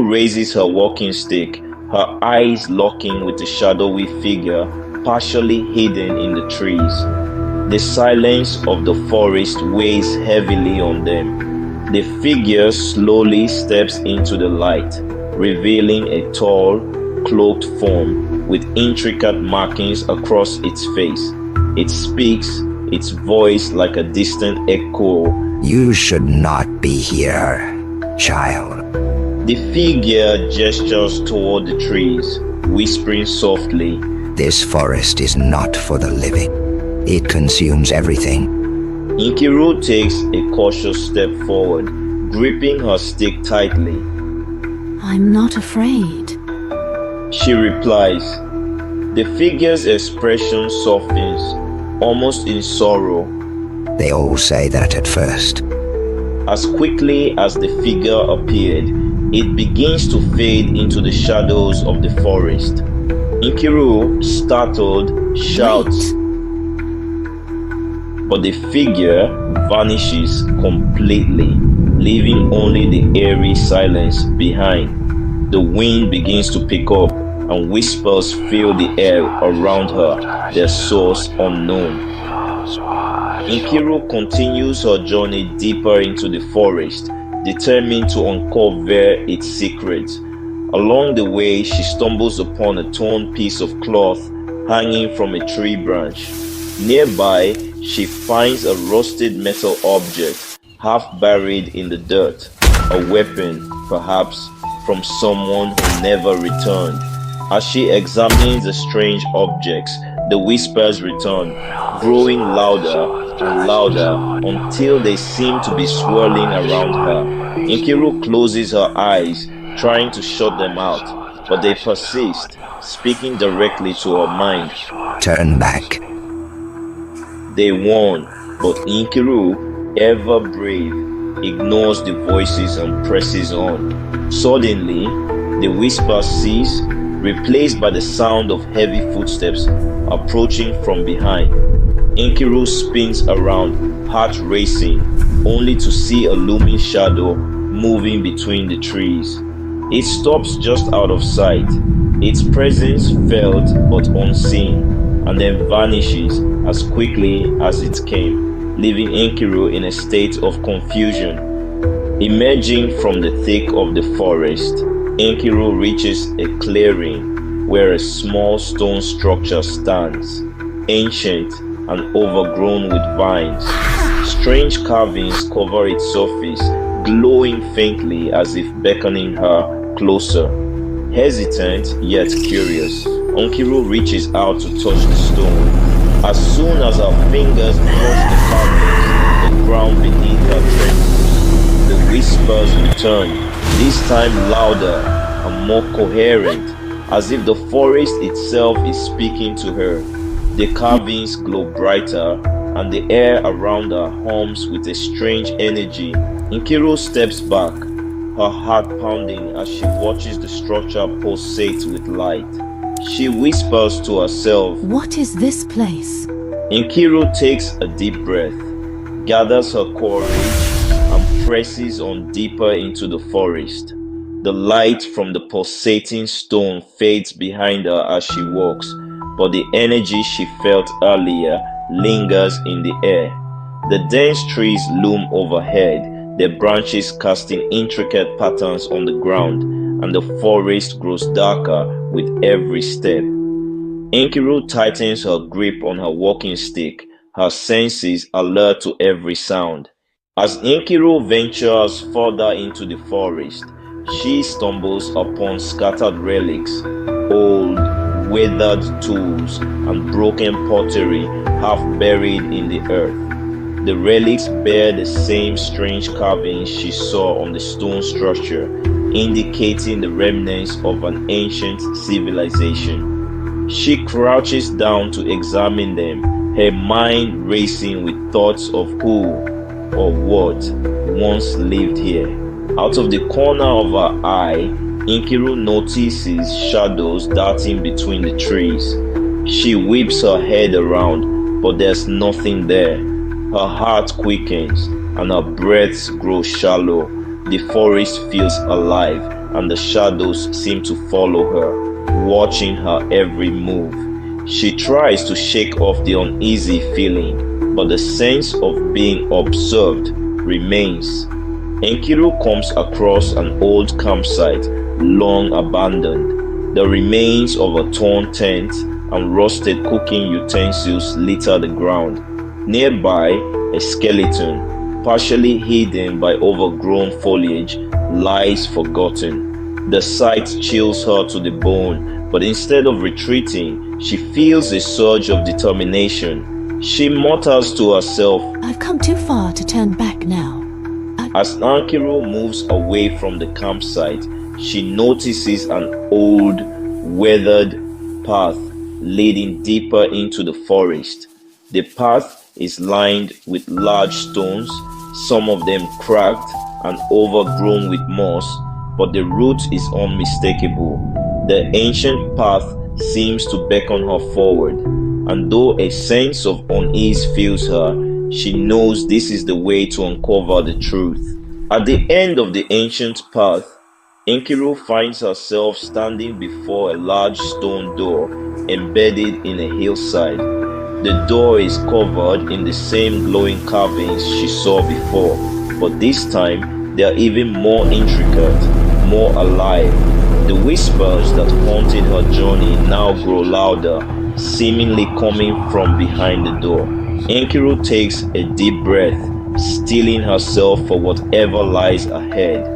raises her walking stick, her eyes locking with the shadowy figure partially hidden in the trees. The silence of the forest weighs heavily on them. The figure slowly steps into the light, revealing a tall, cloaked form with intricate markings across its face. It speaks, its voice like a distant echo. You should not be here, child. The figure gestures toward the trees, whispering softly. This forest is not for the living. It consumes everything. Nkiru takes a cautious step forward, gripping her stick tightly. I'm not afraid. She replies. The figure's expression softens, almost in sorrow. They all say that at first. As quickly as the figure appeared, it begins to fade into the shadows of the forest. Nkiru, startled, shouts. Wait. But the figure vanishes completely, leaving only the eerie silence behind. The wind begins to pick up, and whispers fill the air around her, their source unknown. Nkiru continues her journey deeper into the forest, determined to uncover its secrets. Along the way, she stumbles upon a torn piece of cloth hanging from a tree branch. Nearby, she finds a rusted metal object, half buried in the dirt, a weapon, perhaps, from someone who never returned. As she examines the strange objects, the whispers return, growing louder and louder until they seem to be swirling around her. Nkiru closes her eyes, trying to shut them out, but they persist, speaking directly to her mind. Turn back. They warn, but Nkiru, ever brave, ignores the voices and presses on. Suddenly, the whispers cease, replaced by the sound of heavy footsteps approaching from behind. Nkiru spins around, heart racing, only to see a looming shadow moving between the trees. It stops just out of sight, its presence felt but unseen, and then vanishes as quickly as it came, leaving Nkiru in a state of confusion. Emerging from the thick of the forest, Nkiru reaches a clearing where a small stone structure stands, ancient and overgrown with vines. Strange carvings cover its surface, glowing faintly as if beckoning her closer. Hesitant yet curious, Nkiru reaches out to touch the stone. As soon as her fingers touch the carvings, the ground beneath her trembles. The whispers return, this time louder and more coherent, as if the forest itself is speaking to her. The carvings glow brighter, and the air around her hums with a strange energy. Nkiru steps back, her heart pounding as she watches the structure pulsate with light. She whispers to herself, What is this place? Nkiru takes a deep breath, gathers her courage, and presses on deeper into the forest. The light from the pulsating stone fades behind her as she walks, but the energy she felt earlier lingers in the air. The dense trees loom overhead, their branches casting intricate patterns on the ground, and the forest grows darker with every step. Nkiru tightens her grip on her walking stick, her senses alert to every sound. As Nkiru ventures further into the forest, she stumbles upon scattered relics, old, weathered tools, and broken pottery half buried in the earth. The relics bear the same strange carvings she saw on the stone structure, indicating the remnants of an ancient civilization. She crouches down to examine them, her mind racing with thoughts of who or what once lived here. Out of the corner of her eye, Nkiru notices shadows darting between the trees. She whips her head around, but there's nothing there. Her heart quickens and her breaths grow shallow. The forest feels alive, and the shadows seem to follow her, watching her every move. She tries to shake off the uneasy feeling, but the sense of being observed remains. Enkiru comes across an old campsite, long abandoned. The remains of a torn tent and rusted cooking utensils litter the ground. Nearby, a skeleton, partially hidden by overgrown foliage, lies forgotten. The sight chills her to the bone, but instead of retreating, she feels a surge of determination. She mutters to herself, I've come too far to turn back now. As Enkiru moves away from the campsite, she notices an old, weathered path leading deeper into the forest. The path is lined with large stones, some of them cracked and overgrown with moss, but the route is unmistakable. The ancient path seems to beckon her forward, and though a sense of unease fills her, she knows this is the way to uncover the truth. At the end of the ancient path, Enkiru finds herself standing before a large stone door embedded in a hillside. The door is covered in the same glowing carvings she saw before, but this time they are even more intricate, more alive. The whispers that haunted her journey now grow louder, seemingly coming from behind the door. Enkiru takes a deep breath, steeling herself for whatever lies ahead.